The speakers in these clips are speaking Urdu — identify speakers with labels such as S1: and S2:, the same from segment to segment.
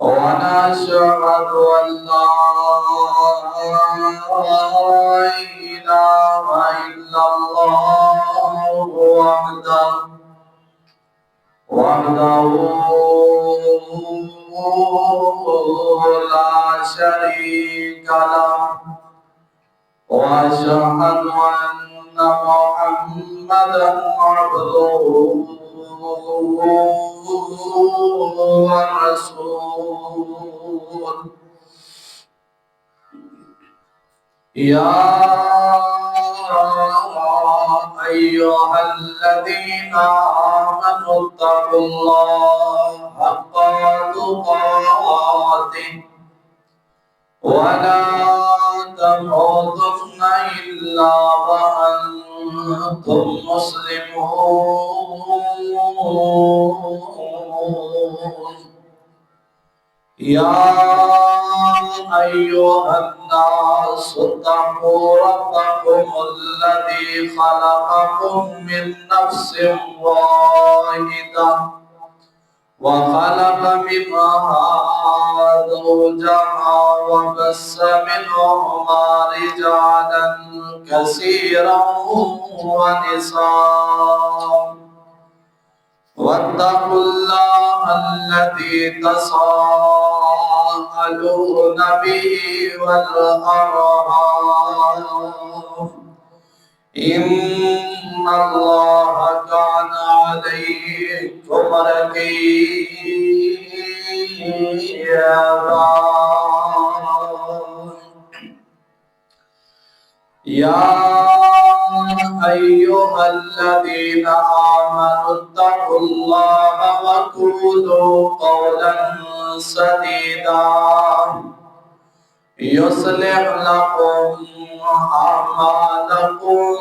S1: ونشهد أن لا إله إلا الله وحده لا شريك له وأشهد أن محمدا عبده ورسوله يا أيها الذين آمنوا اتقوا الله حق تقاته ولا تموتن إلا وأنتم مسلمون يا أيها الناس اتقوا ربكم الذي خلقكم من نفس واحدة وخلق منها زوجها وبث منهما رجالا كثيرا ونساء واتقوا الله الذي تساءلون به والأرحام إن الله كان عليكم رقيبا يا أيها الذين آمنوا اتقوا الله وقولوا قولا سديدا يصلح لكم أعمالكم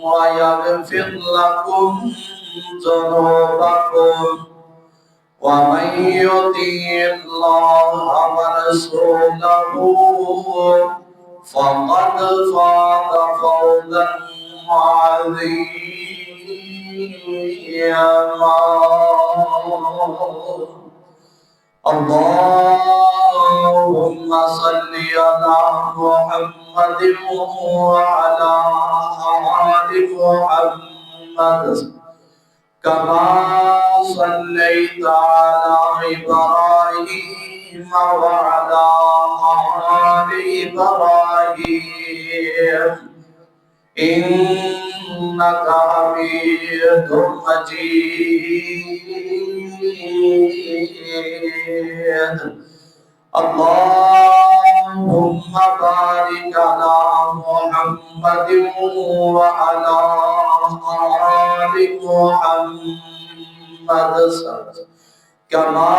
S1: ويغفر لكم ذنوبكم ومن يطع الله ورسوله فقد فاز فوزا عظيما اللهم صل على محمد وعلى آل محمد كما صليت على إبراهيم وعلى آل إبراهيم إنك حميد مجيد اللهم بارك على محمد وعلى آل محمد كما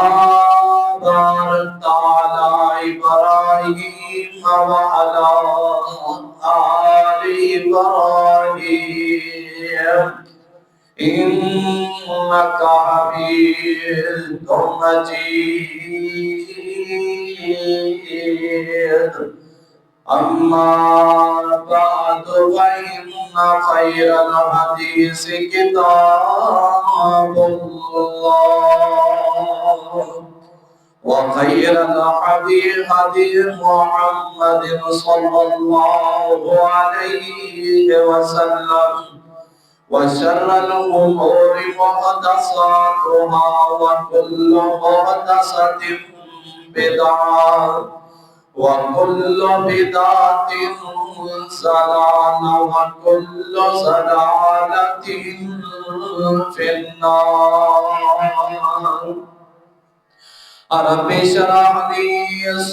S1: باركت على إبراهيم وعلى آل إبراهيم إنك حميد مجيد. أما بعد فإن خير الحديث كتاب الله، وخير الهدي هدي محمد صلى الله عليه وسلم، وشر الأمور محدثاتها، وكل محدثة بدعة، وكل بدعة ضلالة، وكل ضلالة في النار. رب اشرح لي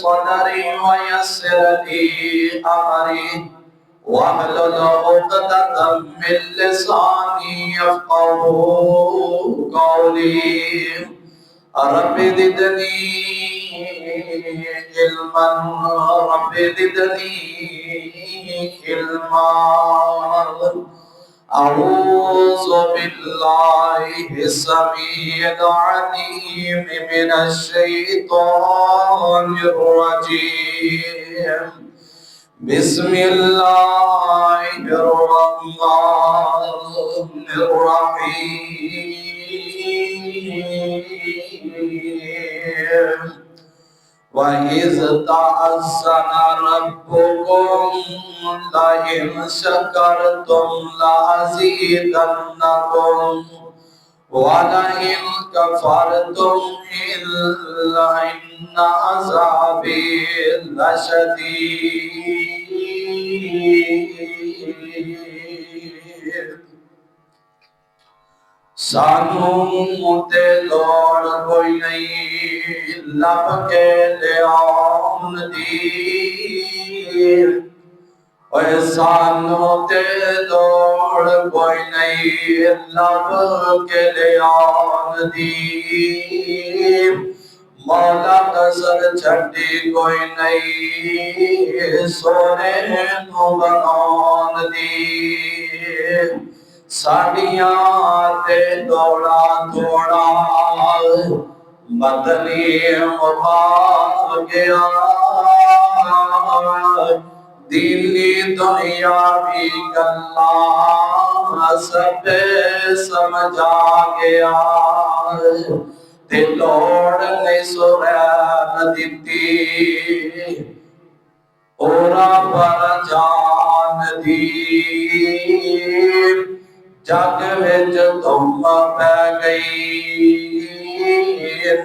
S1: صدري ويسر لي أمري واحلل عقدة من لساني يفقهوا قولي. رب زدني علما، رب زدني علما. أعوذ بالله السميع العليم من الشيطان الرجيم. بسم الله الرحمن الرحيم. وَإِذْ تَأَذَّنَ رَبُّكُمْ لَئِنْ شَكَرْتُمْ لَأَزِيدَنَّكُمْ وَلَئِنْ كَفَرْتُمْ إِنَّ عَذَابِي لَشَدِيدٌ. سانوں تے لوڑ کوئی نہیں لب کے لیاون دی، اے سانوں تے لوڑ کوئی نہیں لب کے لیاون دی، مولا نظر چھٹی کوئی نہیں سونے نو بنان دی، ساڑیاں تے دوڑا دوڑا مدنی مباغ گیا، دینی دنیا بھی گلا سب سمجھا گیا، تے لوڑ نہیں سورین دیتی اورا پر جان دی، جگ وچ دھم پہ گئی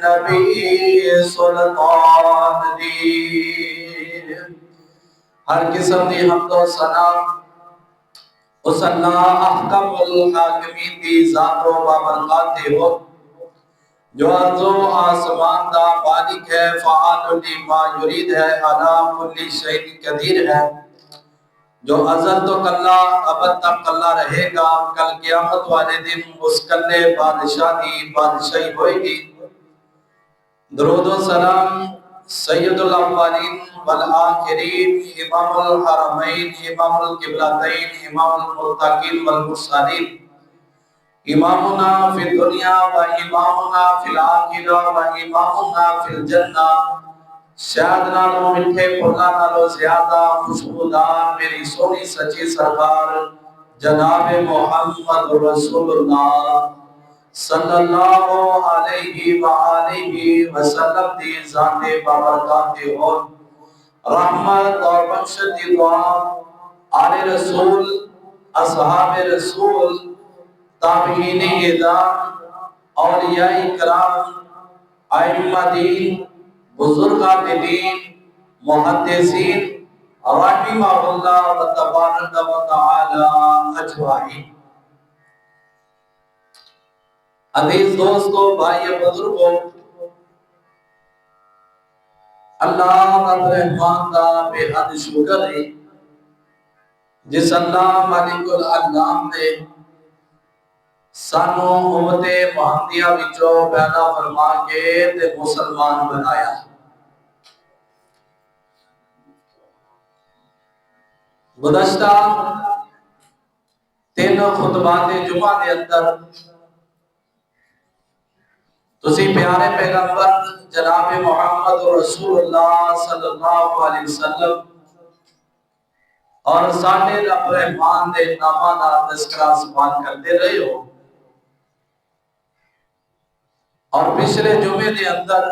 S1: نبی سلطان دی۔ ہر قسم دی حمد و ثنا اس اللہ احکم الحاکمین دی ذات و بابرکات ہو جو ارض و آسمان دا مالک ہے، فعال لما یرید ہے، علی کل شیء قدیر ہے، جو ازل تو کلا ابد تک کلا رہے گا، کل قیامت والے دن اس کلے بادشاہ دی بادشاہی ہوئے گی۔ درود و سلام سید الاولین والآخرین، امام الحرمین، امام القبلتین، امام المتقین والمرسلین، امامنا فی الدنیا و امامنا فی الآخرہ و امامنا فی الجنہ، شاید نالو مٹھے پھلا نالو زیادہ خوشبودار میری سونی سچی سرکار جناب محمد رسول اللہ صلی اللہ علیہ وآلہ وسلم دی ذات بابرکات ہو، رحمت اور بخشت دی دعا آل رسول، اصحاب رسول، تابعین اعظام، اولیاء کرام، ائمہ دین، بزرگان دین، محدثین رحمہ اللہ و تبارک و تعالی اجمعین۔ عزیز دوستو، بھائی بزرگو، اللہ رب رحمان کا بے حد شکر ہے جس اللہ مالک الانام نے سانو امت محمدیہ وچوں پیدا فرما کے تے مسلمان بنایا۔ گزشتہ تینوں خطبات جمعہ دے اندر تسی پیارے پیغمبر جناب محمد رسول اللہ صلی اللہ علیہ وسلم اور ساڈے رب رحمان دے ناماں دا تذکرہ زبان کرتے رہے ہو، اور پچھلے جمعے دے اندر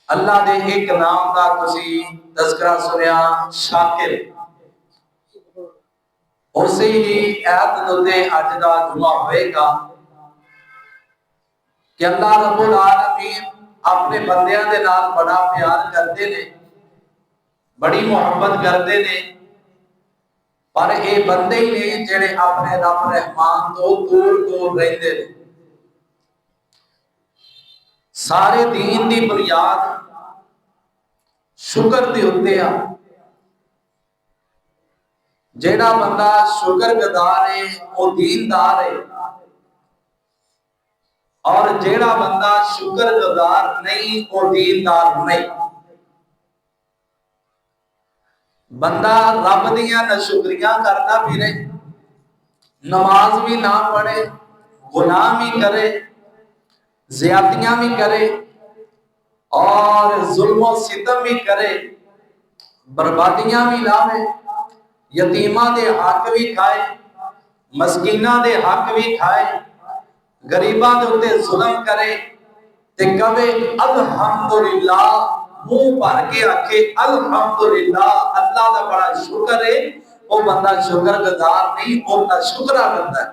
S1: اللہ دے ایک نام دا تسی تذکرہ سنیا، شاکر۔ اسی ہی ایت دے اج دا جمعہ ہوئے گا کہ اللہ رب العالمین اپنے بندیاں دے نال بڑا پیار کرتے نے، بڑی محبت کرتے نے، پر اے بندے ہی نے جڑے اپنے رب رحمان تو دور دور رہندے نے۔ سارے دین دی بنیاد شکر دی ہوندے آ۔ جیڑا بندہ شکر گزار ہے وہ دیندار ہے، اور جیڑا بندہ شکر گزار نہیں وہ دیندار نہیں۔ بندہ رب دیاں ناشکریاں کرتا پھرے، نماز بھی نہ پڑھے، گناہ بھی کرے، زیادتیاں بھی کرے، اور ظلم و ستم بھی کرے، بربادیاں بھی لاوے، یتیماں دے حق بھی کھائے، مسکیناں دے حق بھی کھائے، غریباں دے اتے ظلم کرے، تے کہے الحمدللہ، منہ بھر کے آکھے الحمدللہ، اللہ دا بڑا شکر ہے، وہ بندہ شکر گزار نہیں، وہ نہ شکرا بندہ ہے۔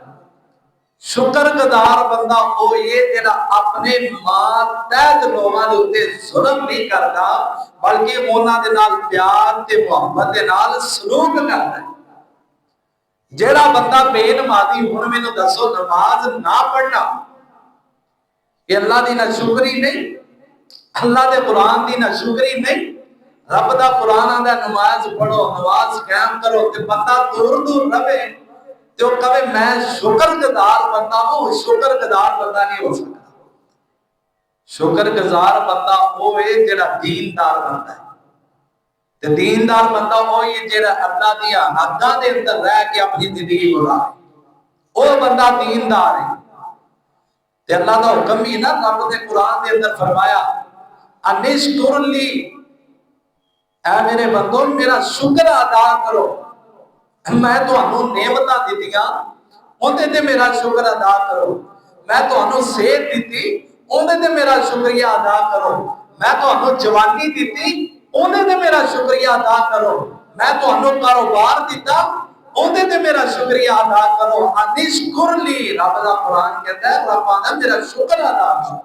S1: شکر گزار بندہ وہ یہ جڑا اپنے ماتحت لوگاں دے اتے ظلم نہیں کرتا، بلکہ انہاں دے نال پیار تے محبت دے نال سلوک کرتا ہے۔ جیڑا بندہ بے نمازی، ہن مینوں دسو نماز نہ پڑھنا کہ اللہ دی ناشکری نہیں؟ اللہ دے قرآن دی ناشکری نہیں؟ رب دا قرآن آندا نماز پڑھو، نماز قائم کرو، تے بندہ دور دور رہے تے وہ کہے میں شکر گزار بندہ ہوں، شکر گزار بندہ نہیں ہو سکتا۔ شکر گزار بندہ وہ ہے جڑا دیندار بندہ ہے، تے دیندار بندہ وہ ہے جڑا اللہ دیا حداں دے اندر رہ کے اپنی زندگی گزارے، وہ بندہ دیندار ہے۔ تے اللہ دا حکم بھی نا، رب نے قرآن دے اندر فرمایا انشکر لی، اے میرے بندو میرا شکر ادا کرو، میں تانوں نعمتاں دتیاں اودے تے میرا شکر ادا کرو، میں تانوں صحت دتی اودے تے میرا شکریہ ادا کرو، میں تانوں جوانی دتی اودے تے میرا شکریہ ادا کرو، میں تانوں کاروبار دتا اودے تے میرا شکریہ ادا کرو۔ انشکر لی، رب دا قرآن کہتا ہے رب آندا میرا شکر ادا کرو۔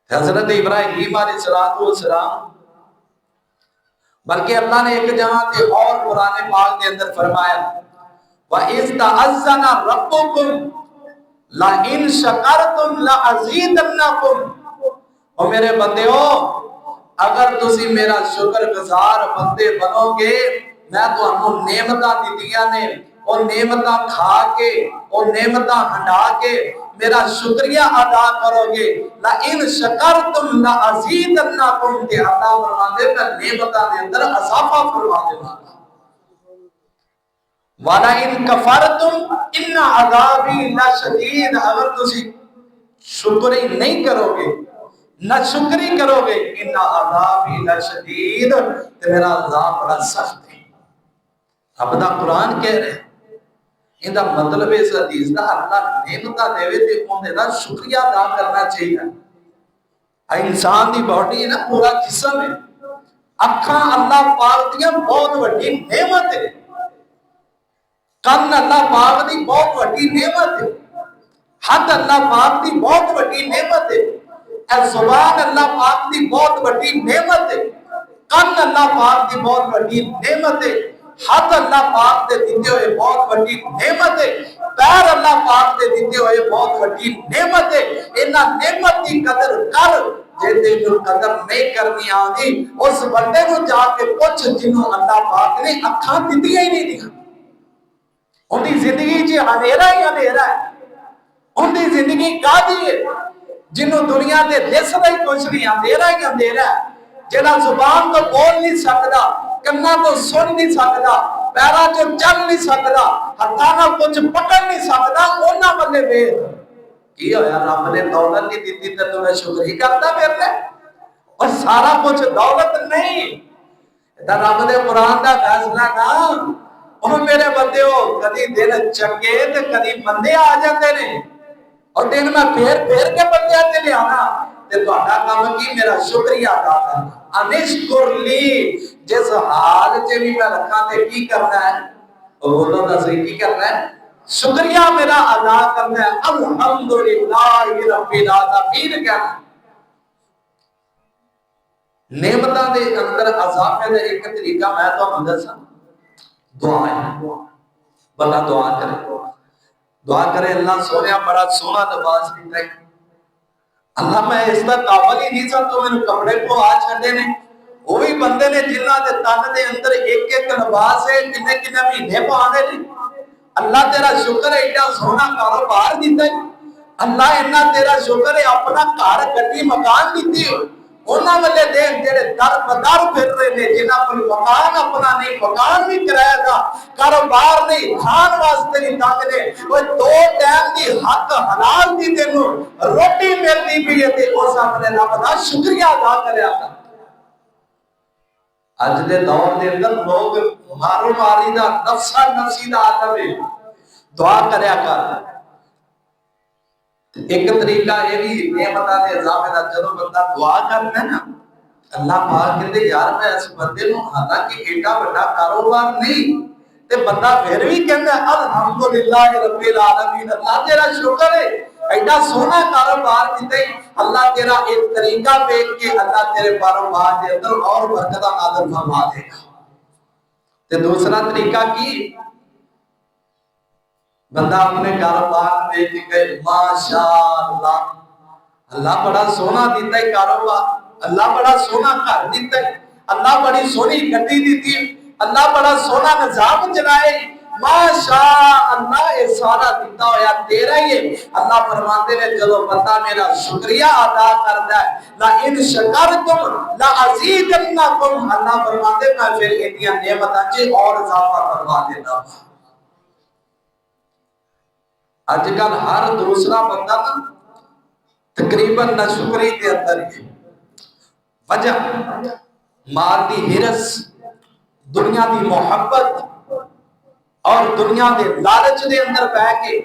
S1: حضرت ابراہیم علیہ السلام، بلکہ اللہ نے ایک جگہ تے اور قرآن پاک کے اندر فرمایا وَإِذْ تَعَذَّنَ رَبُّكُمْ لَئِن شَكَرْتُمْ لَأَزِيدَنَّكُمْ۔ او میرے بندیو، اگر تسی میرا شکر گزار بندے بنو گے، میں تو انہوں نعمتاں دتیاں نے، اور نعمتاں کھا کے، اور نعمتاں ہنڈا کے میرا شکریہ ادا کرو گے، لَإِن شَكَرْتُمْ لَأَزِيدَنَّكُمْ، کہ اللہ فرماندے میں نعمتاں دے اندر اضافہ فرما دے گا۔ وَلَئِن كَفَرْتُمْ إِنَّ عَذَابِي لَشَدِيدٌ، اگر تسی شکری نہیں کرو گے، نہ شکری کرو گے، إِنَّ عَذَابِي لَشَدِيدٌ، کہ میرا عذاب بڑا سخت ہے۔ رب دا قرآن کہہ رہے ہیں، ان دا مطلب اس حدیث دا اللہ نعمتاں دے تے اوندے دا شکریہ ادا کرنا چاہیے۔ انسان دی باڈی ہے نا، پورا جسم ہے، اکھاں اللہ پاک دیاں بہت بڑی نعمت ہے، کن اللہ پاک دی بہت بڑی نعمت ہے، ہاتھ اللہ پاک دی بہت بڑی نعمت ہے، اے زبان اللہ پاک دی بہت بڑی نعمت ہے، کن اللہ پاک دی بہت بڑی نعمت ہے، ہاتھ اللہ پاک دے دیتے ہوئے بہت بڑی نعمت ہے، پیر اللہ پاک دے دیتے ہوئے بہت بڑی نعمت ہے۔ انہاں نعمت کی قدر کر، جے جو قدر نہیں کرنی آگی اس بندے کو جا کے پوچھ جنہوں اللہ پاک نے اکھاں دتیاں ہی نہیں دیا، ان کی زندگی جی اندھیرا ہی اندھیرا ہے، ان کی زندگی کاہدی ہے جنہوں دنیا دے دسدا ہی کچھ نہیں، اندھیرا ہی اندھیرا ہے، جڑا زبان تو بول نہیں سکدا، کنا تو سن نہیں سکدا، پیرا جو چل نہیں سکتا، ہتھانا کچھ پکڑ نہیں سکتا، اونا بلے ویخ کی ہویا رب نے دولت نہیں دیتی تے تو میں شکر ہی کرتا میرے، اور سارا کچھ دولت نہیں تے رب دے قرآن دا فیصلہ نا اور میرے بندے ہو کدی دن چنگے تے کدی بندے آ جاتے نے اور دن میں پھیر کے بندے آتے لے آنا تے تو آنا کام کی میرا شکریہ ادا کرنا انشکر لی جس حال چے بھی میں رکھا تے کی کرنا ہے اور بولو دا صحیح کی کرنا ہے شکریہ میرا ادا کرنا ہے الحمدللہ رب العالمین کہنا نعمتاں دے اندر اضافے دا ایک طریقہ میں تو اندر سا دعا ہے بندہ دعا کرے اللہ سونیا بڑا سونا لباس دیتا ہے اللہ میں اس کا قابل ہی نہیں سا تو میں کپڑے کو آ چھڑے نے وہ بھی بندے نے جنہ دے تن دے اندر ایک ایک لباس ہے کنے کنے مہینے پانے نے اللہ تیرا شکر ہے ایڈا سونا کاروبار دیتا ہے اللہ اتنا تیرا شکر ہے اپنا گھر گڈی مکان دیتی ہو انہاں والے دیکھ جڑے در بدر پھر رہے نے جنہاں پر مکان اپنا نہیں مکان بھی کرایا تھا کاروبار نہیں کھان واسطے نہیں تنگ نے وہ دو ٹائم دی حق حلال دی تینو روٹی ملتی بھی ہے تے اس اپنے رب دا شکریہ ادا کریا کر اج دے دور دے اندر لوگ مارو ماری دا نفسا نفسی دا عالم ہے دعا کریا کر ایک طریقہ یہ بھی نعمتاں دے اضافے دا جدوں بندہ دعا کرنا ہے نا اللہ پاک کہتے یار میں اس بندے نو حالانکہ ایڈا بڑا کاروبار نہیں تے بندہ پھر بھی کہندا ہے الحمدللہ رب العالمین اللہ تیرا شکر ہے ایڈا سونا کاروبار دیتے اللہ تیرا ایک طریقہ دیکھ کے اللہ تیرے کاروبار دے اندر اور برکتاں نازل فرما دے گا تے دوسرا طریقہ کی بندہ اپنے کاروبار میں دیکھ کے ماشاءاللہ اللہ بڑا سونا دیتا ہے کاروبار اللہ بڑا سونا گھر دیتا ہے اللہ بڑی سونی گڈی دیتی ہے اللہ بڑا سونا نظام چلائے ماشاءاللہ یہ سارا دیتا ہویا تیرا ہی ہے اللہ فرماتے ہیں جدو بندہ میرا شکریہ ادا کرتا ہے لا ان شکرتم لا ازیدنکم اللہ فرماتے ہیں میں پھر اتنی نعمتاں چ اور اضافہ فرما دیتا ہوں آج کل ہر دوسرا بندہ نا تقریباً ناشکری کے اندر ہے وجہ مال دی ہرس دنیا دی محبت اور دنیا دے لالچ دے اندر بہ کے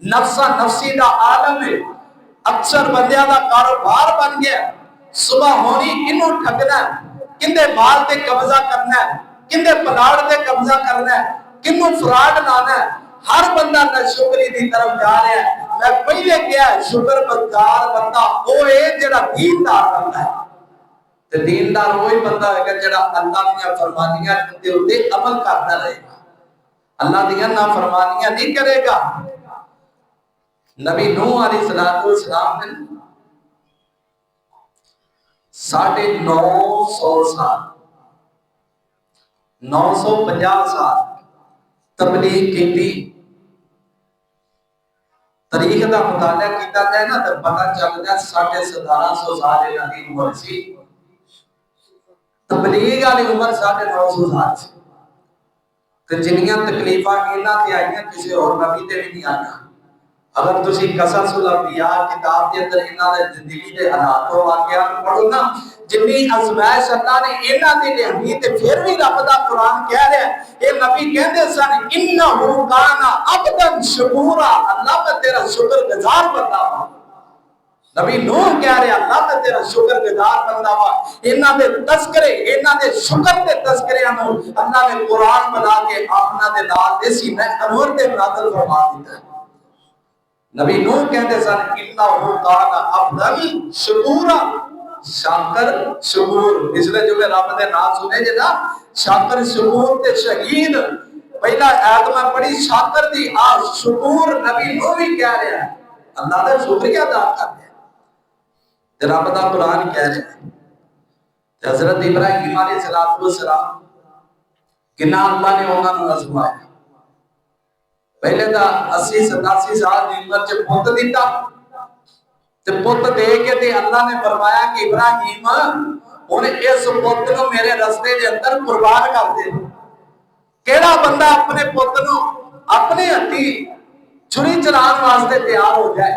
S1: نفسا نفسی دا عالم ہے اکثر بندیاں دا کاروبار بن گیا صبح ہونی انہوں ٹھگنا ہے کندے مال تے قبضہ کرنا ہے کندے پلاڑ تے قبضہ کرنا ہے کنوں فراڈ لانا ہے ہر بندہ ناشکری دی طرف جا رہا ہے میں پہلے کیا ہے شکر گزار بندہ وہ ہے جڑا دیندار بندہ ہے تے دیندار وہی بندہ ہے کہ جڑا اللہ دی فرمانیاں دے اوتے عمل کرتا رہے گا اللہ دی نافرمانیاں نہیں کرے گا نبی نوح علیہ السلام نے 950 سال 950 سال تبلیغ کی تاریخ دا مطالعہ کیتا جائے نا تو پتہ چلتا ہے 1750 سال انہاں دی عمر سی تبلیغ والی عمر 950 سال سی تے جنیاں تکلیفاں انہاں تے آئیاں کسی اور نبی تے بھی نہیں آئیاں اگر تسی قصص الانبیاء کتاب کے اندر انہاں دے زندگی دے حالات و واقعات پڑھو نا جنی ازمائش اللہ نے انہاں دے لیے تے پھر بھی رب دا قرآن کہہ رہا ہے اے نبی کہندے سن انہو کان عبدا شکورا اللہ میں تیرا شکر گزار بندہ ہوں نبی نوح کہہ رہے اللہ میں تیرا شکر گزار بندہ ہوا انہاں دے تذکرے انہاں دے شکر دے تذکرے انہوں اللہ نے قرآن بنا کے اپنا دے نال دے سینہ انور دے نازل فرما دیتا ہے نبی نوح کہتے سن انہو کان عبدا شکورا شاکر شکور اس لئے جو میں رب دے نام سنے جے نا شاکر شکور تے شہید پہلا آیت میں پڑھی شاکر دی آج شکور نبی نوح بھی کہہ رہے ہیں اللہ نے شکریہ ادا کر رہے ہیں تے رب دا قرآن کہہ رہے ہیں تے حضرت ابراہیم علیہ السلام کنا اللہ نے انہاں نوں آزمایا پہلے دا 80-87 سال دی عمر چ پوت دیتا تے پوت دے کے تے اللہ نے فرمایا کہ ابراہیم ہن اس پوت نو میرے رستے دے اندر قربان کر دے ਕਿਹੜਾ ਬੰਦਾ ਆਪਣੇ ਪੁੱਤ ਨੂੰ ਆਪਣੇ ਹੱਥੀ ਛੁਰੀ ਚਲਾਉਣ ਵਾਸਤੇ ਤਿਆਰ ਹੋ ਜਾਏ।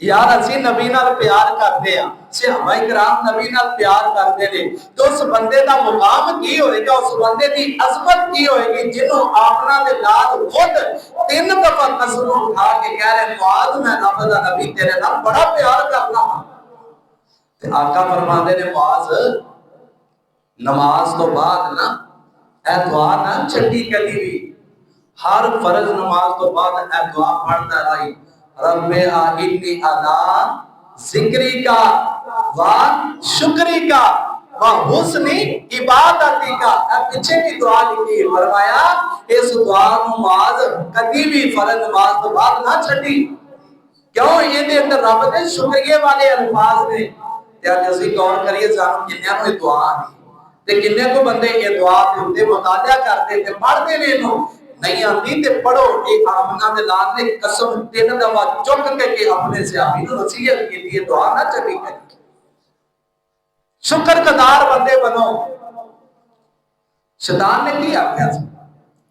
S1: یار اسی نبی نال پیار کرتے ہیں، صحابہ کرام نبی نال پیار کرتے ہیں، تو اس بندے دا مقام کی ہوئے گا، اس بندے دی عظمت کی ہوئے گی جنہوں آپنا دے لال خود 3 دفعہ قسم اٹھا کے کہہ رہے معاذ میں رب دا نبی تیرے نال بڑا پیار کرنا ہوں۔ آقا فرماندے نے معاذ نماز تو بعد نا اے دعا نہ چھٹی کدی بھی، ہر فرض نماز تو بعد اے دعا پڑھتا رہی، رب آئینی علی ذکری کا و شکری کا و حسن عبادتی کا۔ پیچھے کی دعا لکھی، فرمایا اس دعا نماز کدی بھی فرض نماز تو بعد نہ چھٹی، کیوں یہ دے اندر رب نے شکریہ والے الفاظ نے۔ یا جیسے غور کریے جانو کنیا کو دعا نہیں تے کنیا کو بندے یہ دعا دے مطالعہ کرتے تے پڑھتے نے نو نہیں آتی تے پڑھو۔ ایک آمنہ دے لال نے قسم 3 دفعہ چک کے اپنے سے آمین نصیحت کی لیے دعا نہ چلی کری، شکر قدار بندے بنو۔ شیطان نے کی آگیا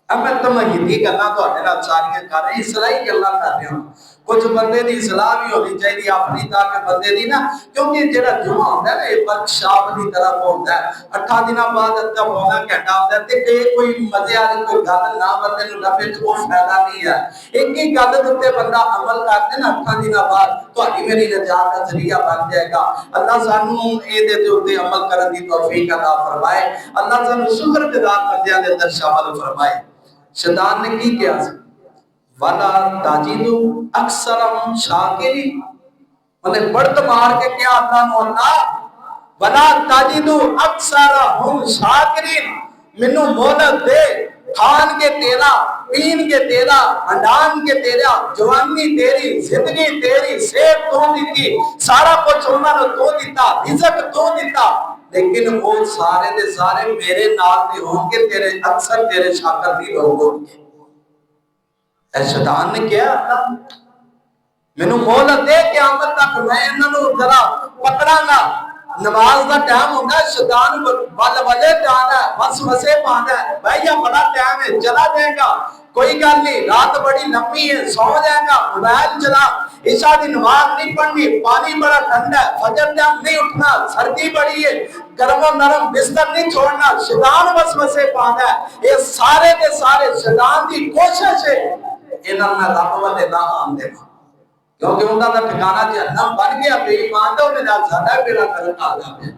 S1: اب میں تمہیدی کرنا تو اٹھے نہ ساریاں کر رہے ہیں، اصلاحی کے اللہ کر رہے ہوں۔ کچھ بندے دی اصلاح بھی ہونی چاہیے اپنی تاکہ بندے دی نا، کیونکہ جڑا جمعہ ہوتا ہے نا یہ ورک شاپ دی طرح ہوتا ہے، 8 دنوں بعد اتا ہونا گھنٹہ ہوتا ہے تے کوئی مزے والی کوئی گل نہ بندے نوں لبے تو فائدہ نہیں ہے۔ ایک ہی گل تے بندہ عمل کرتے نا 8 دنوں بعد تہاڈی میری نجات دا ذریعہ بن جائے گا۔ اللہ سانوں اے دے تے عمل کرن دی توفیق عطا فرمائے، اللہ سانوں شکر گزار بندیاں دے اندر شامل فرمائے۔ شیطان نے کی کیا وَلَا تَجِدُ أَكْثَرَهُمْ شَاكِرِينَ، مطلب بڑھت مار کے کیا اللہ نو اللہ وَلَا تَجِدُ أَكْثَرَهُمْ شَاكِرِينَ، منو مہلت دے، کھان کے تیرا، پین کے تیرا، ہنڈان کے تیرا، جوانی تیری، زندگی تیری، صحت تو دیتی، سارا کچھ انہوں نے تو دیتا، رزق تو دیتا، لیکن وہ سارے دے سارے میرے نال دے ہوں گے، تیرے اکثر تیرے شاکر بھی لوگ ہوں گے۔ اے شیطان نے کیا مینوں مہلت دے قیامت تک میں انہاں نوں ذرا پکڑاں گا۔ نماز دا ٹائم ہوندا ہے، شیطان بل وجے جانا ہے، بس وسے پاندا ہے، بھائی یہ بڑا ٹائم ہے چلا جائے گا، کوئی گل نہیں، رات بڑی لمبی ہے سو جائے گا، موبائل چلا، عشاء دی نماز نہیں پڑھنی، پانی بڑا ٹھنڈا ہے، فجر جب نہیں اٹھنا، سردی بڑی ہے، گرم و نرم بستر نہیں چھوڑنا، شیطان بس وسے پاندا ہے۔ یہ سارے دے سارے شیطان دی کوشش ہے انہاں میں رب والے نہ آن دینا، کیونکہ انہاں دا ٹھکانہ جہنم بن گیا، بے ایمان دا انہیں نال ساڈا بیڑا گرک آ جاوے۔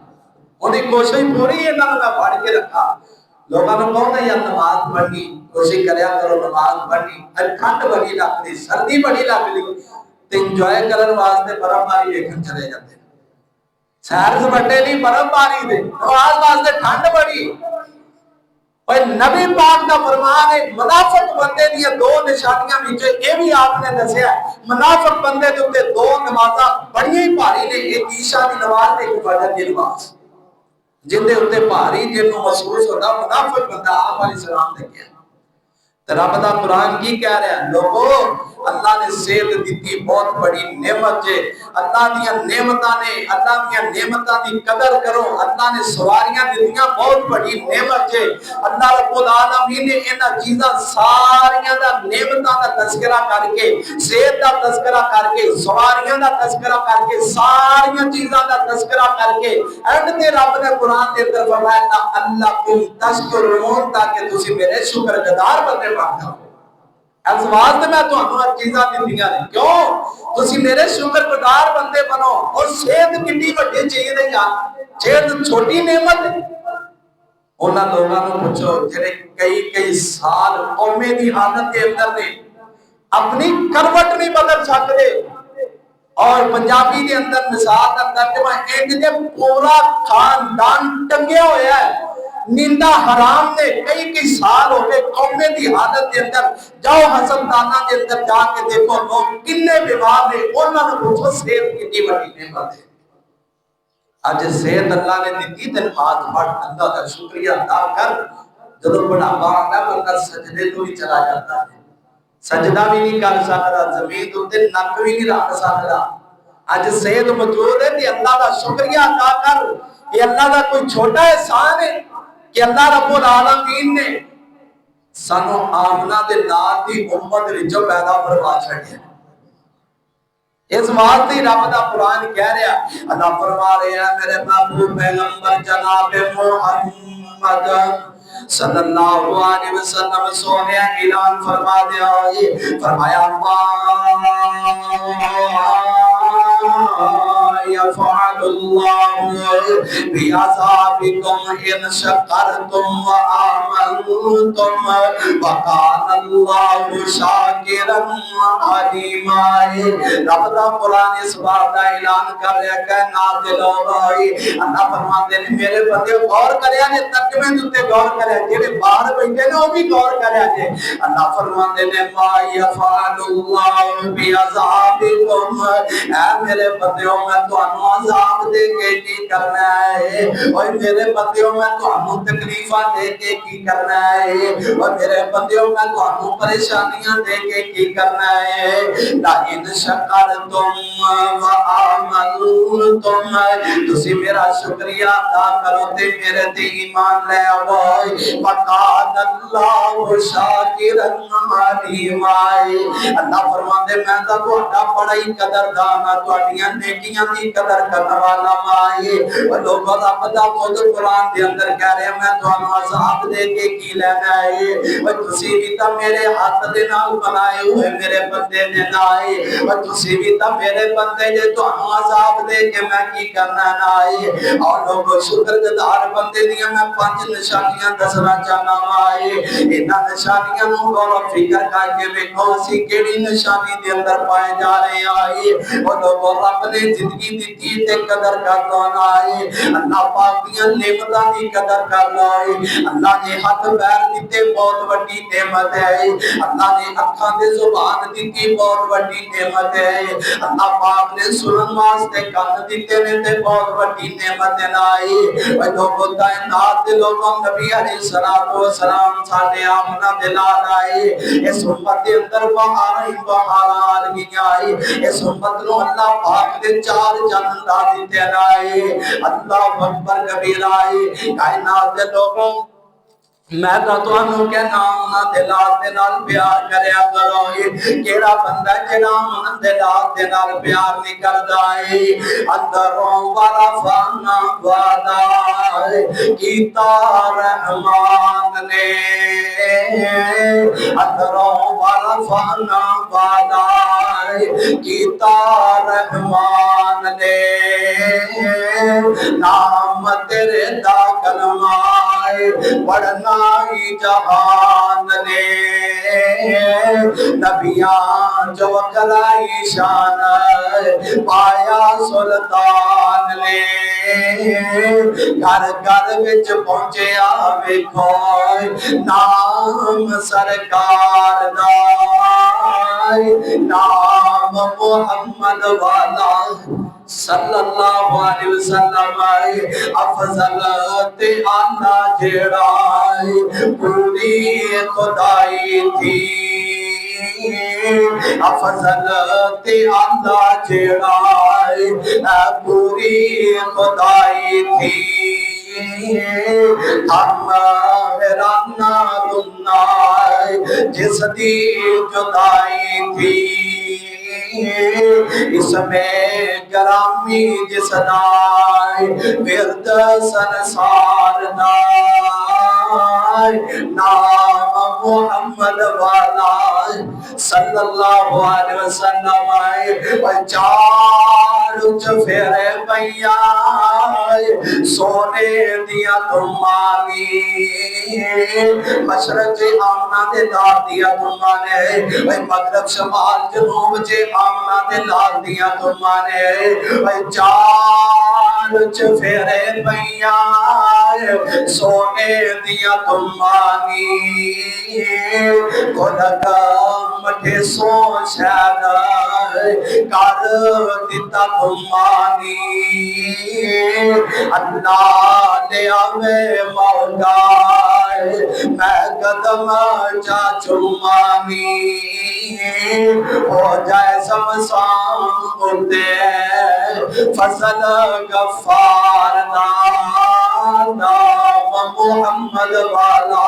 S1: انہیں کوشش پوری انہاں میں پڑھ کے رکھا۔ لوگاں نوں کہو نا یا نماز پڑھنی، کوشش کریا کرو نماز پڑھنی، ٹھنڈ بڑی لگدی، سردی بڑی لگدی تے انجوائے کرن واسطے برف باری ویکھن چلے جاندے، سیر سپاٹے نہیں برف باری دے، نماز واسطے ٹھنڈ بڑی۔ اور نبی پاک کا فرمان ہے منافق بندے دیا 2 نشانیاں وچ اے بھی آپ نے دسیا ہے، منافق بندے دے اوتے 2 نمازاں بڑی ہی بھاری نے، ایک عشاء دی نماز تے ایک فجر دی نماز، جن دے اوتے بھاری جنوں محسوس ہوتا منافق بندہ آپ علیہ السلام نے کیا۔ رب دا قرآن کی کہہ رہا ہے لوگو اللہ نے صحت دیتی بہت بڑی نعمت ہے، اللہ دیا نعمتاں نے، اللہ دیا نعمتاں دی قدر کرو، اللہ نے سواریاں دیتیاں بہت بڑی نعمت ہے۔ اللہ رب العالمین نے انہاں چیزاں ساریاں دا نعمتاں دا تذکرہ کر کے، صحت دا تذکرہ کر کے، سواریاں دا تذکرہ کر کے، ساریاں چیزاں دا تذکرہ کر کے اینڈ تے رب نے قرآن دے اندر فرمایا اللہ کم تشکرون، تاکہ تسی میرے شکر گزار بندے بن جاؤ۔ اس واسطے میں تمہیں چیزاں دیتیاں نے، کیوں تسی میرے شکر گزار بندے بنو۔ اور صحت کتنی بڑی چیز ہے یار، صحت چھوٹی نعمت ہے۔ انہاں لوگاں نوں پوچھو جڑے کئی سال قومے دی حالت کے اندر نے اپنی کروٹ نہیں بدل سکتے، اور پنجابی دے اندر مثال دا ترجمہ انج دے پورا خاندان ٹنگیا ہویا ہے، نیندہ حرام نے کئی سال ہو گئے قومے دی حالت دے اندر۔ جاؤ ہسپتالاں دے اندر جا کے دیکھو لوگ کنے بیمار نے، انہاں نوں پوچھو صحت کتنی بڑی نعمت ہے۔ اج صحت اللہ نے دیتی تے نماز پڑھ اللہ کا شکریہ ادا کر، جدوں بڑھاپا آندا بندہ سجدے تو ہی چلا جاتا ہے، سجدہ بھی نہیں کر سکتا، زمین تے نک بھی نہیں رکھ سکتا۔ اج صحت موجود ہے تے اللہ کا شکریہ ادا کر، یہ اللہ کا کوئی چھوٹا احسان ہے کہ اللہ رب العالمین نے سانو آمنہ دے نال دی امت وچوں پیدا فرما چھڈیا۔ اس واسطے رب دا قرآن کہہ رہا، اللہ فرما رہا ہے میرے محبوب پیغمبر جناب محمد صلی اللہ علیہ وسلم سونے اعلان فرما دیا، فرمایا يفعل الله بعذابكم إن شكرتم وآمنتم وكان الله شاكرا عليما۔ رب دا قرآن اس بات کا اعلان کر رہا ہے کہ نازل ہو گئی۔ اللہ فرماتے ہیں میرے بندے غور کریا جے، ترجمے دے غور کریا جے، باہر بیٹھے نے وہ بھی غور کریا جے۔ اللہ فرماتے ہیں ما يفعل الله بعذابكم، اے میرے بندیوں میں تانوں عذاب دے کے کی کرنا ہے، اور میرے بندیوں میں تانوں تکلیفاں دے کے کی کرنا ہے، اور میرے بندیوں میں تانوں پریشانیاں دے کے کی کرنا ہے۔ لئن شکرتم وآمنتم، تسی میرا شکریہ ادا کرو تے میرے تے ایمان لے آؤ، وکان اللہ شاکرا علیما۔ اللہ فرماتے میں تہاڈا بڑا ہی قدردان ہاں، تہاڈیاں نیکیاں دی قدر کرن والا مائے۔ او لوگوں رب دا خود قرآن دے اندر کہہ رہے میں تہانوں عذاب دے کے کی لینا ہے، او تسی بھی تے میرے ہاتھ دے نال بنائے ہوئے میرے بندے نے نائے، او تسی بھی تے میرے بندے جے تہانوں عذاب دے کے میں کی کرنا نائے۔ اور لوگوں شکر گزار بندے دیاں میں 5 نشانیاں دسنا چاہنا مائے۔ انہاں نشانیاں نوں غور و فکر کر کے ویکھو اسی کیڑی نشانی دے اندر پائے جا رہے آئے۔ اور لوگوں رب نے زندگی دیتی تے قدر کر لو آئے، اللہ پاک دیاں نعمتاں دی قدر کر لو آئے۔ اللہ نے ہاتھ پیر دیتے بہت بڑی نعمت ہے، اللہ نے اکھاں تے زبان دیتی بہت بڑی نعمت ہے، اللہ پاک نے سنن واسطے کان دیتے نے تے بہت بڑی نعمت ہے نائی۔ اور لوگوں کائنات دے لوگوں نبی علیہ السلام ساڈے آمنہ دلال آئے، اس امت دے اندر بہار ہی بہار آ گئی، اس امت نو اللہ پاک نے 4 جنت دا دیتے آئے۔ اللہ اکبر کبیر آئے۔ کائنات دے لوگوں میں تو انہوں کے نام نہ دلال دے نال پیار کریا کرو، کیڑا بندہ جڑا من دلال دے نال پیار نہیں کردا ہے۔ اندروں والا فانا وعدہ کیتا رحمان نے، اندروں والا فانا وعدہ کیتا رحمان نے، نام تیرے دا کلمہ پڑھنا ہی جہان نے، نبیان جو کلائی شان پایا سلطان نے، گھر گھر وچ پہنچے آوے کھوئے نام سرکار دا، نام محمد والا صلی اللہ علیہ وسلم افضل تے آنا جڑائی پوری خدائی تھی، افضل تے آنا جڑائی پوری خدائی تھی، ہم میرا نارنا جس دی جدائی تھی، اس میں گرامی جس دائے ورد سنسار دائے، نام محمد والا صلی اللہ علیہ وسلم چارچ پھیرے پیا سونے دیا تمانی، مشرق آمنہ دے دار دیا تمانے، مغرب شمال جنوب جے آمنہ دے لال دیا تمانے، چارچ پھیرے پیا سونے دیا تمانی، کھلکا مٹھے سو شہد کر دیتا تمانی، اللہ لے آوے مولا میں قدم جا چمانی، ہو جائے سمسان مردے فضل غفار دا، نام محمد والا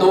S1: 2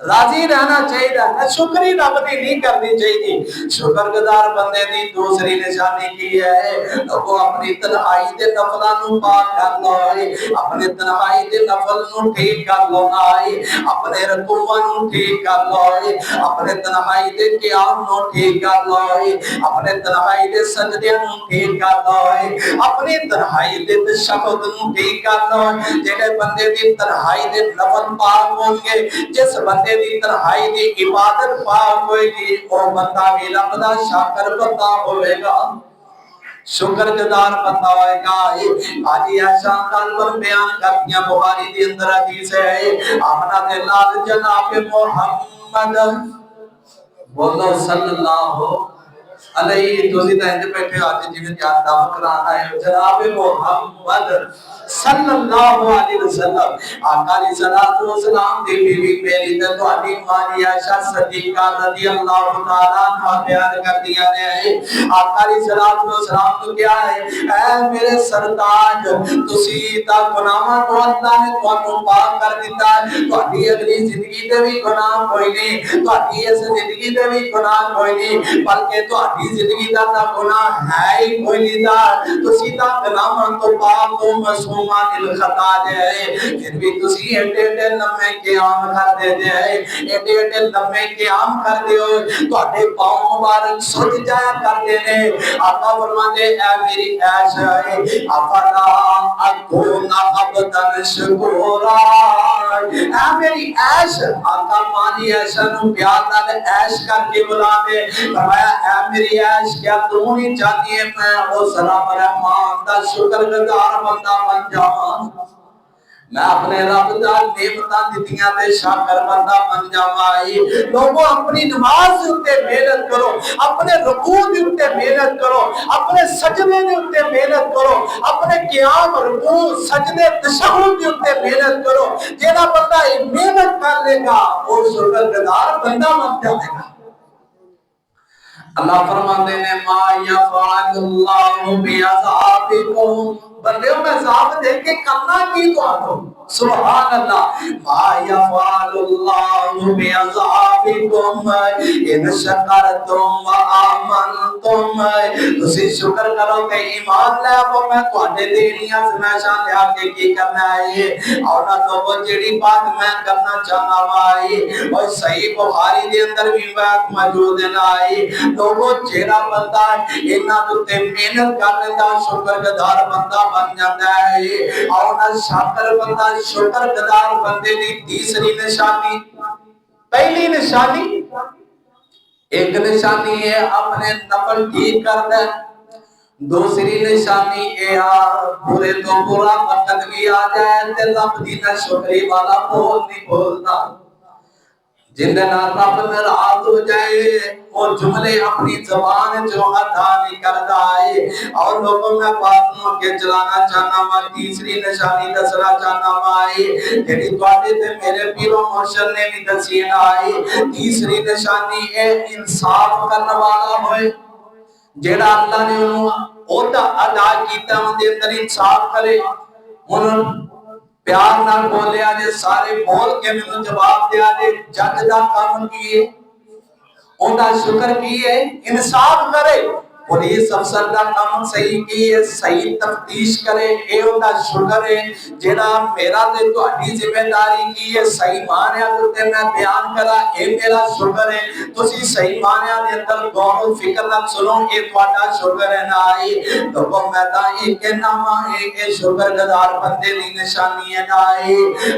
S1: راضی رہنا چاہیے نہ شکری رب دی نہیں کرنی چاہیے شکر گزار بندے دی دوسری نشانی کی ہے وہ اپنی تنہائی دے نفلاں نو پاک کر لو اپنے تنہائی دے نفل نو ٹھیک کر لو اپنے رکوعاں نو ٹھیک کر لو اپنے تنہائی دے قیام نو ٹھیک کر لو اپنے تنہائی دے سجدے نو ٹھیک کر لو اپنی تنہائی دے تشہد نو ٹھیک کر لو جڑے بندے دی تنہائی دے نفل پاک ہون گے جس بندے دی تنہائی دی عبادت پاک ہوئے گی وہ بندہ بھی رب دا شاکر بندہ ہوئے گا شکر گزار بندہ ہوئے گا آجی ایسا قلب بیان کرتیاں بخاری دی اندر حدیث ہے آمنہ دے لال جناب محمد بولو صلی اللہ علیہ توسی تہنج بیٹھے آج جیوے جاتا مکرانا ہے جناب محمد صلی اللہ علیہ وسلم آقا علیہ السلام دی بیوی میری تے تہاڈی ماں عائشہ صدیقہ رضی اللہ تعالی عنہا بیان کر دیا نے آقا علیہ السلام تو کیا ہے اے میرے سرتاج تسی تا گناہاں تو اللہ نے تانوں پاک کر دیتا ہے تہاڈی اگلی زندگی تے بھی گناہ کوئی نہیں تہاڈی اس زندگی تے بھی گناہ کوئی نہیں بلکہ تہاڈی زندگی دا تا گناہ ہے ہی کوئی نہیں دا تسی تا گناہاں تو پاک تو معصوم الخطا جائے پھر بھی تسی ایڈے لمحے قیام کر دے جائے ایڈے لمحے قیام کر دے ہو تہاڈے پاؤں مبارک سج جایا کر دے نے آقا فرماندے اے میری عیش ہے افلا اکون عبدا شکورا اے میری عیش آقا مانی عیش نو پیار نال عیش کر کے بلا دے فرمایا اے میری عیش کیا تو نہیں چاہتی ہے میں او سلام رحمان دا شکر گزار بندہ بن جاواں میں اپنے رب دا نعمتاں دتیاں تے شاکر بندہ بن جاواں لوگوں اپنی نماز تے محنت کرو اپنے رکوع تے محنت کرو اپنے سجدے تے محنت کرو اپنے قیام رکوع سجدے تشہد تے محنت کرو جیڑا بندہ محنت کر لے گا وہ شکر گزار بندہ بن جائے گا اللہ فرماتے ہیں ما یفعل اللہ بعذابکم بندیوں میں عذاب دے کے کرنا کی تو آتو سبحان اللہ ما یفعل اللہ بعذابکم ان شکرتم و آمنتم تسی شکر کرو کہ ایمان لے وہ میں تواڈے دینیاں زماشاں لے آگے کی کرنا ہے اور نہ تو وہ جڑی بات میں کرنا چاہنا وائی اور صحیح بخاری دے اندر بھی بات موجود ہے لوگوں جیڑا بندہ انہاں تے محنت کر لیندا شکر گزار بندہ بن جاتا ہے اور نہ شاکر بندہ شکر گزار بندے دی تیسری نشانی پہلی نشانی ایک نشانی ہے اپنے نفل ٹھیک کرنا دوسری نشانی اے برے تو برا وقت بھی آ جائے تے رب دی نہ شکری والا بول نہیں بولنا جن دے نال رب ناراض ہو جائے وہ جملے اپنی زبان جو ادا نہیں کرتا ہے اور لوگوں میں بات نو کے چلانا چاہنا وا تیسری نشانی دسنا چاہنا وا جڑی تواڈے تے میرے پیرو مرشد نے بھی دسی ہے تیسری نشانی اے انصاف کرنے والا ہوئے جیڑا اللہ نے انہوں عہدہ ادا کیتا ان دے اندر انصاف کرے انہوں پیار نہ بولے آجے سارے بول کے میں جواب دیا دے جج دا کام کیے انہا شکر کیے انصاف کرے پولیس افسر دا کام صحیح کیے صحیح تفتیش کرے اے انہا شکر ہے جیڑا میرا دے تو اڈی ذمہ داری کیے صحیح معنی تے میں بیان کرا اے میرا شکر ہے تسی صحیح معنی دے اندر غور و فکر نہ سنو اے تواڈا شکر ہے نہ اے تو میں تا اے کہنا اے شکر گزار بندے دی نشانی ہے نہ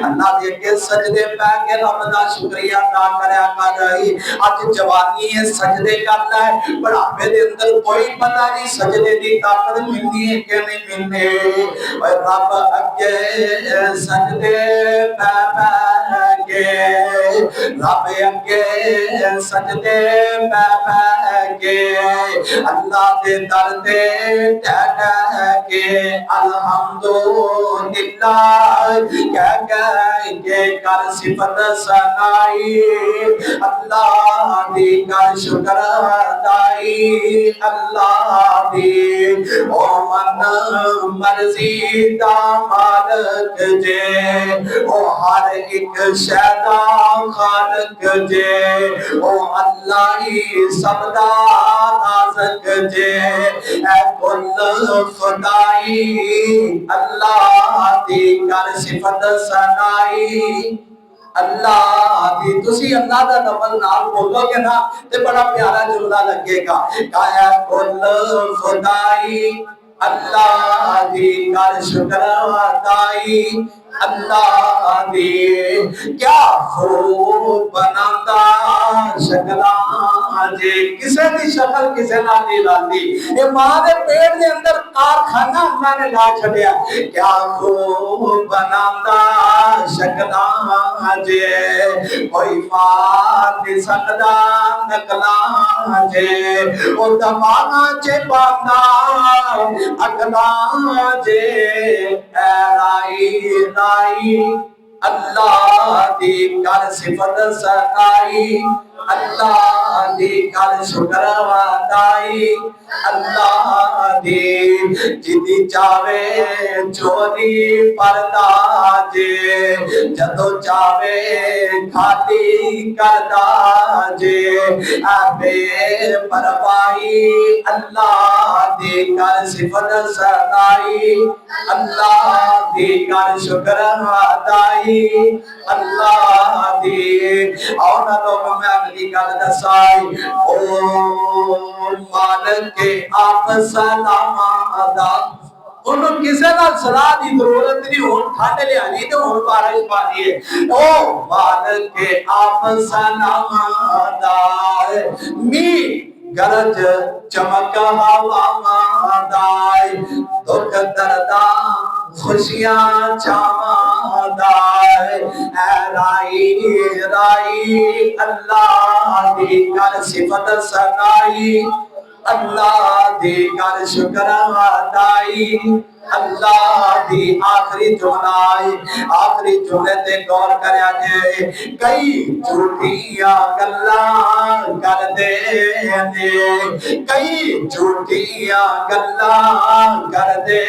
S1: اللہ دے کے سجدے پہ کے رب دا شکریہ ادا کریا کر رہی اج جوانی ہے سجدے کرنا ہے بڑھاپے دے اندر کوئی پتہ نہیں سجدے دی طاقت ملنی ہے کہ نہیں ملنی اور رب اگے سجدے پہ کے رب اگے سجدے پہ کے اللہ دے در دے ٹھہر کے الحمدللہ کہہ کے کر صفت سنائی اللہ دی کر شکر ادائی اللہ دی او من مرضی دا مالک جے او ہر ایک شیدا خالق جے او اللہ ہی سب دا رازق جے اے کل خدائی اللہ دی کر صفت سنائی اللہ دی تسی اللہ دا نفل نام بولو گے نا تے بڑا پیارا جملہ لگے گا اے کل خدائی اللہ دی کر شکر ادائی اللہ دی کیا خوب بناتا شکلاں جے کسے دی شکل کسے نہ نہیں لاندی یہ ماں دے پیٹ دے اندر کارخانہ اللہ نے لا چھڑیا کیا خوب بناتا شکلاں جے کوئی مار نہیں سکدا نکلاں جے وہ دماغاں چے باندھا اکلاں جے اے رائی اللہ دی کر صفت سنائی اللہ دی کر شکر ادائی اللہ دی جدی چاہے چوری پردا جے جدو چاہے کھاتی کردا جے اے بے پروائی اللہ دی کر صفت سنائی اللہ دی کر شکر ادائی اللہ دی اور نہ لوگوں میں اگلی گل دسائی او مالک کے آپ سلام ادا انہوں کسے نال صلاح دی ضرورت نہیں ہون ٹھنڈ لے آنی تو ہون بارش پانی ہے او مالک کے آپ سلام ادا می گرج چمک ہوا مادائی دکھ دردہ خوشیاں چامادائی اے رائی اللہ دی کر صفت سنائی اللہ دی کر شکر ادائی اللہ دی آخری جملے تے غور کریا جے کئی جھوٹیاں گلاں کر دے نے کئی جھوٹیاں گلاں کر دے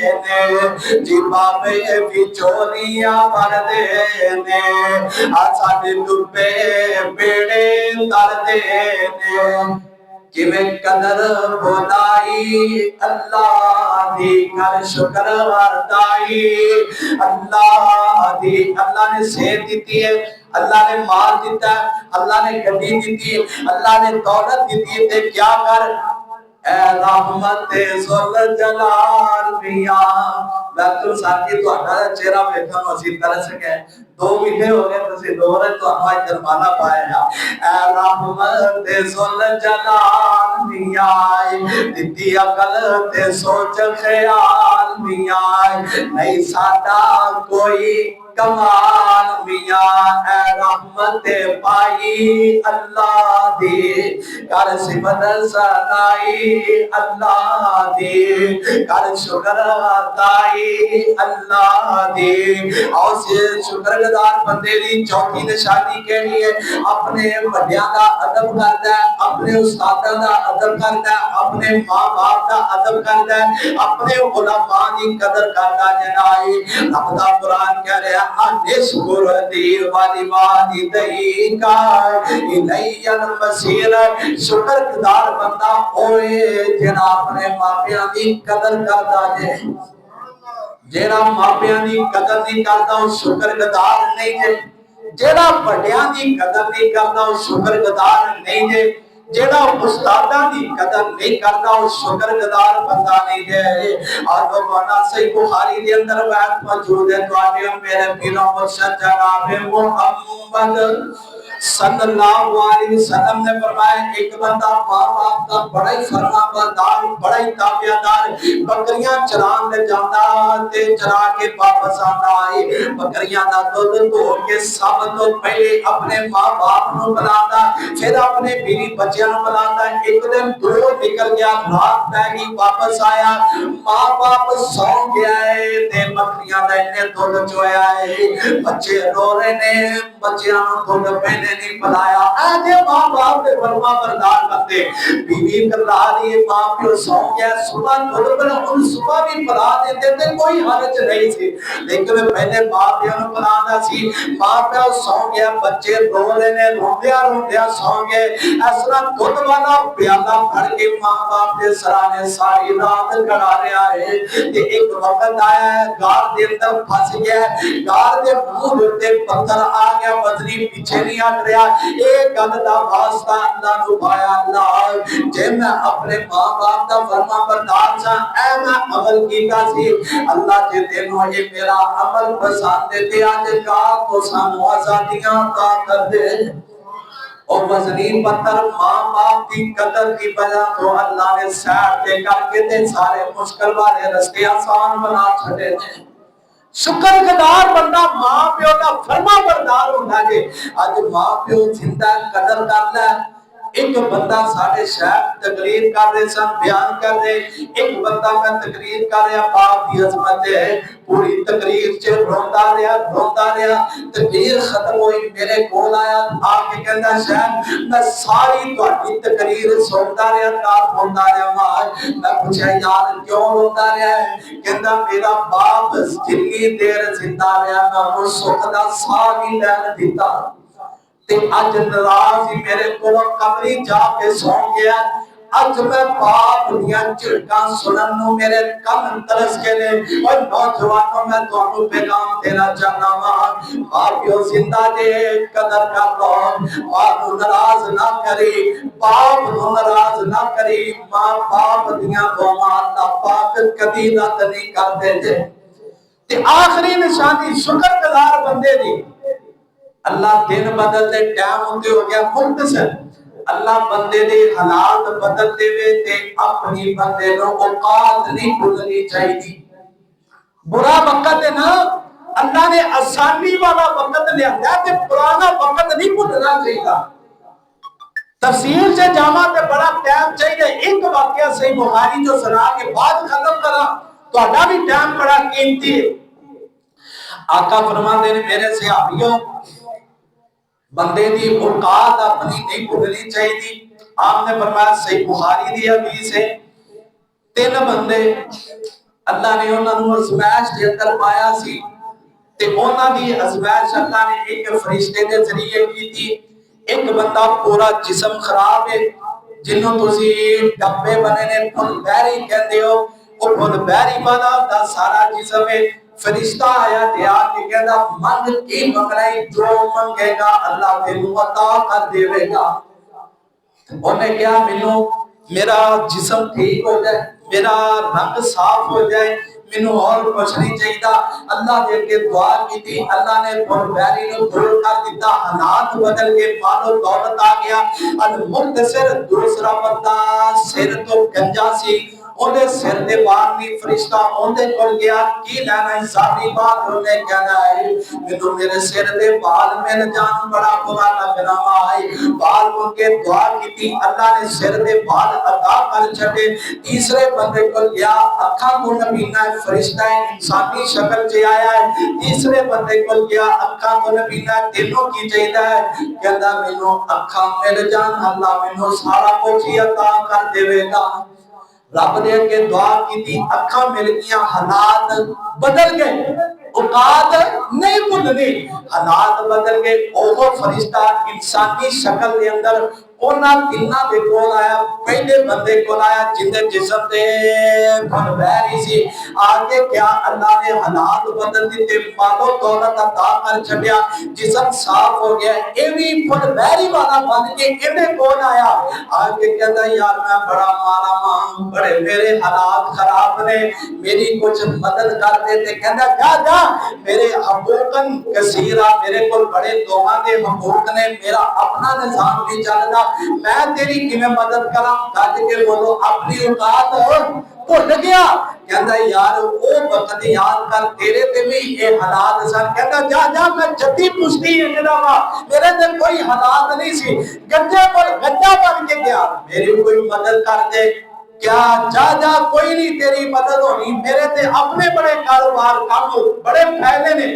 S1: نے جی بابے وچولیاں بھر دے نے ساڈے ڈبے بیڑے تر دے نے جویں قدر بودائی اللہ دی کر شکر ادائی اللہ دی اللہ نے صحت دیتی ہے اللہ نے مال دیتا ہے اللہ نے گڈی دیتی ہے اللہ نے دولت دیتی ہے تے کیا کر اے رحمت ذل جلال میاں میں تو ساتھی تہاڈا چہرہ ویکھن نصیب کر سکے 2 مہینے ہو گئے تسی دور تو ہمارا جرمانہ پایا اے رحمت ذل جلال میاں دتی عقل تے سوچ خیال میاں نہیں ساڈا کوئی کمال میاں اے رحمت پائی اللہ دی کر صفت سنائی اللہ دی کر شکر ادائی اللہ دی اور شکر گزار بندے دی چوتھی نشانی کیڑی ہے اپنے بڑیاں دا ادب کردا ہے اپنے استاداں دا ادب کردا ہے اپنے ماں باپ دا ادب کردا ہے اپنے علماء دی قدر کردا جنائی رب دا قرآن کہہ رہا انشکر دی والی وادی دئی کا الی المسیر شکر گزار بندہ ہوئے جنا اپنے ماپیاں دی قدر کردا جے جیڑا ماپیاں دی قدر نہیں کردا او شکر گزار نہیں جے جیڑا بڑیاں دی قدر نہیں کردا او شکر گزار نہیں جے جیڑا استاداں دی قدر نہیں کردا او شکر گزار بندہ نہیں جے اور بنا صحیح بخاری دے اندر روایت موجود ہے تواڈے میرے پیرو مرشد جناب محمد صلی اللہ علیہ وسلم نے فرمایا ایک بندہ ماں باپ کا بڑا ہی فرما بردار بڑا ہی تابعدار بکریاں چران لے جاندا تے چرا کے واپس آندا ہے بکریاں دا دودھ دھو کے سب تو پہلے اپنے ماں باپ نو بلاندا پھر اپنے بیوی بچیاں نوں بلاتا ہے. ایک دن دور نکل گیا, رات پہ گئی, واپس آیا, ماں باپ سو گیا ہے تے بکریاں دا انہیں دودھ چویا ہے, بچے رو رہے نے, بچیاں نوں دودھ پہنے نہیں پلایا. ایسے ماں باپ دے فرما بردار کرتے. بیوی کرلا رہی, ماں پیو سو گیا, صبح دودھ پلا, ان صبح بھی پلا دیتے تے کوئی حرج نہیں سی, لیکن پہلے ماں پیو نوں پلانا سی. ماں پیو سو گیا, بچے رو رہے نے, روندیا روندیا سو گئے. اس طرح دودھ والا پیالہ بھر کے ماں باپ دے سرانے ساری رات کڑا رہا ہے. تے ایک وقت آیا ہے, گار دے اندر پھنس گیا ہے, گار دے منہ تے پتھر آ گیا, بدری پیچھے نہیں ہٹ رہا. ایک گل دا واسطہ اللہ نوں پایا, اللہ جے میں اپنے ماں باپ دا فرما بردار سا, اے میں عمل کیتا سی, اللہ جے تینوں یہ میرا عمل پسند تے اج گاہ تو سانو آزادیاں عطا کر دے. اور وزنی پتھر ماں باپ کی قدر کی وجہ تو اللہ نے سیٹ دے کر کے تے سارے مشکل والے رستے آسان بنا چھڑے نے. شکر گزار بندہ ماں پیو دا فرما بردار ہونا جے. اج ماں پیو زندہ قدر کر لے. ایک بندہ ساڑھے شہر تقریر کر رہے سن, بیان کر رہے, ایک بندہ میں تقریر کر رہا, باپ دی عظمت ہے, پوری تقریر چ روندا رہا. تقریر ختم ہوئی, میرے کول آیا, آ کے کہندا شہر میں ساری تہاڈی تقریر سندا رہا, نال روندا رہا. میں پوچھا یار کیوں روندا رہا ہے؟ کہندا میرا باپ جتنی دیر زندہ رہا میں انہوں سکھ دا ساہ نہیں لین دیتا, تے اج ناراض ہی میرے کو قبری جا کے سو گیا. اج میں باپ دیاں جھڑکاں سنن نوں میرے کن ترس کے نے. اور نوجوانوں میں تانوں پیغام دینا چاہنا وا, ماں پیو زندہ دے قدر کر لو, ماں نوں ناراض نہ کری, باپ نوں ناراض نہ کری. ماں باپ دیاں دعاواں اللہ پاک کبھی رد نہیں کر دے جے. تے آخری نشانی شکر گزار بندے دی, اللہ دن بدل دے ٹائم ہوندے ہو گیا مختصر. اللہ بندے دے حالات بدل دے وے تے اپنی بندے نوں اوقات نہیں بھولنی چاہیے. برا وقت ہے نا, اللہ نے آسانی والا وقت لیا ہے تے پرانا وقت نہیں بھولنا چاہیے. تفصیل سے جاواں تے بڑا ٹائم چاہیے. ایک واقعہ صحیح بخاری جو سنا کے بعد ختم کرا, تہاڈا بھی ٹائم بڑا قیمتی ہے. آقا فرماندے نے میرے صحابیوں, بندے دی اوقات اپنی نہیں بھولنی چاہیے. آپ نے فرمایا صحیح بخاری دی حدیث ہے, 3 بندے اللہ نے انہاں نوں آزمائش دے اندر پایا سی, تے انہاں دی آزمائش اللہ نے ایک فرشتے دے ذریعے کی تھی. ایک بندہ پورا جسم خراب ہے, جنوں تسی ڈبے بنے نے پھل بہری کہندے ہو, وہ پھل بہری بنا دا سارا جسم ہے. فرشتہ آیا تے آ کے کہندا منگ کی منگنا ہے, جو منگے گا اللہ تینوں عطا کر دے گا. انہیں کہا مینوں میرا جسم ٹھیک ہو جائے, میرا رنگ صاف ہو جائے, مینوں اور کچھ نہیں چاہیے. اللہ دے کے دعا کی تھی, اللہ نے پھل بہری نوں دور کر دیتا, حالات بدل کے مال و دولت آ گیا. المختصر دوسرا بندہ سر تو گنجا سی, اونے سر دے بال نہیں, فرشتہ اوندے کول گیا کی لینا ہے ساری بات. اونے کہنا ہے مینوں میرے سر دے بال مل جان بڑا برا لگنا ہے. بال کو کے دعا کی تھی, اللہ نے سر دے بال عطا کر چھڈے. تیسرے بندے کول گیا, اکھاں کو نبینا ہے, فرشتہ انسانی شکل چ آیا ہے. تیسرے بندے کول گیا, اکھاں کو نبینا ہے, دلوں کی چاہیے ہے, کہندا مینوں اکھاں مل جان اللہ مینوں سارا کچھ عطا کر دے گا. رب نے کے دعا کی تھی, اکھاں مل گیا, حالات بدل گئے. اوقات نہیں بھولنی, حالات بدل گئے. وہ فرشتہ انسانی شکل دے اندر اونا دلوں دے کول آیا, پہلے بندے کول آیا جندے جسم دے پھل بہری سی. آگے کیا اللہ نے حالات بدل دیتے, مال و دولت عطا کر چھڈیا, جسم صاف ہو گیا. اے بھی پھل بہری والا بن کے اینے کول آیا. آگے کہتا یار میں بڑا مارا ماں, بڑے میرے حالات خراب نے, میری کچھ مدد کر دے. تے کہندا جا جا, میرے حقوقن کثیرہ, میرے کو بڑے دوہاں دے حقوق نے, میرا اپنا نظام نہیں چلدا, میں تیری کیویں مدد کراں. گج کے بولو اپنی اوقات بھول گیا کہندا یار او وقت یاد کر تیرے تے بھی یہ حالات سن کہندا جا جا میں جدی پشتی ہے جڑا وا میرے تے کوئی حالات نہیں سی گجے پر گجا بن کے گیا میری کوئی مدد کر دے کیا جا جا کوئی نہیں تیری مدد ہونی میرے تے اپنے بڑے کاروبار کام بڑے پھیلے نے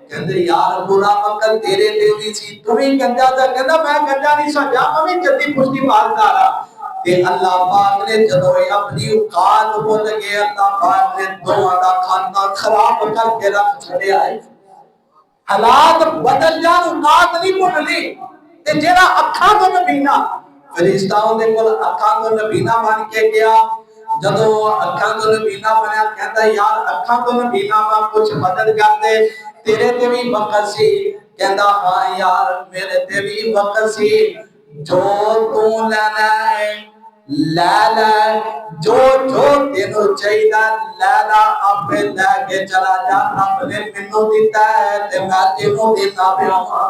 S1: کہندے یار برا وقت تیرے تے بھی سی تو بھی گنجا دا کہندا میں گنجا نہیں سا جا میں جدی پشتی ماردا رہا کہ اللہ پاک نے جدو اپنی اوقات بھول گئے اللہ پاک نے دونوں دا کھانا خراب کر کے رکھ چھڑیا ہے حالات بدل جان اوقات نہیں بھولنی تے جڑا اکھاں تو نبینا فرشتاؤں دے کول اکھاں تو نبینا بن کے گیا جدو اکھاں تو نبینا بنیا کہندا یار اکھاں تو نبینا وا کچھ مدد کر دے تیرے تے بھی وقت سی کہندا ہاں یار میرے تے بھی وقت سی جو تو لینا ہے لالا جو تینو چاہیدا لالا اپنے لے کے چلا جا رب نے مینوں دیتا ہے تے میں تینو دینا پیا ہاں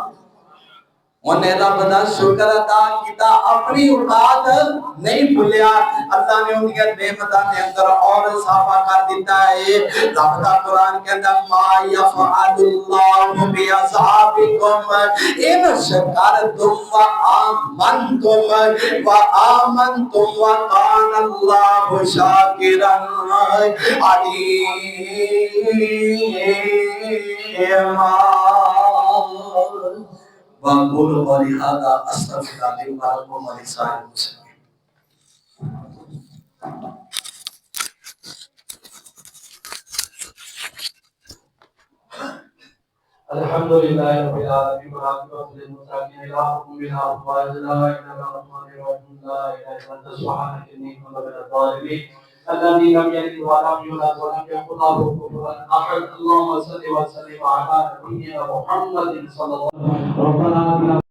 S1: انہیں رب دا شکر ادا کیتا اپنی اوقات نہیں بھولیا اللہ نے ان کی نعمتاں دے اندر اور اضافہ کر دیتا ہے رب دا قرآن کے اندر ما یفعل اللہ بعذابکم ان شکرتم وآمنتم وکان اللہ شاکرا علیما وَأَقُولُ قَوْلِي هَذَا أَسْتَغْفِرُ لِي وَلَكُمْ وَلِسَائِرِ الْمُسْلِمِينَ
S2: الحمد لله رب العالمين والعاقبة للمتقين لا حكم بلا عدوان إلا على الرحمن الرحيم لا إله إلا أنت سبحانك إني كنت من الظالمين الذي لم يلد ولم يولد ولم يكن له كفوا أحد اللهم صل وسلم على نبينا محمد صلى الله عليه وسلم ربنا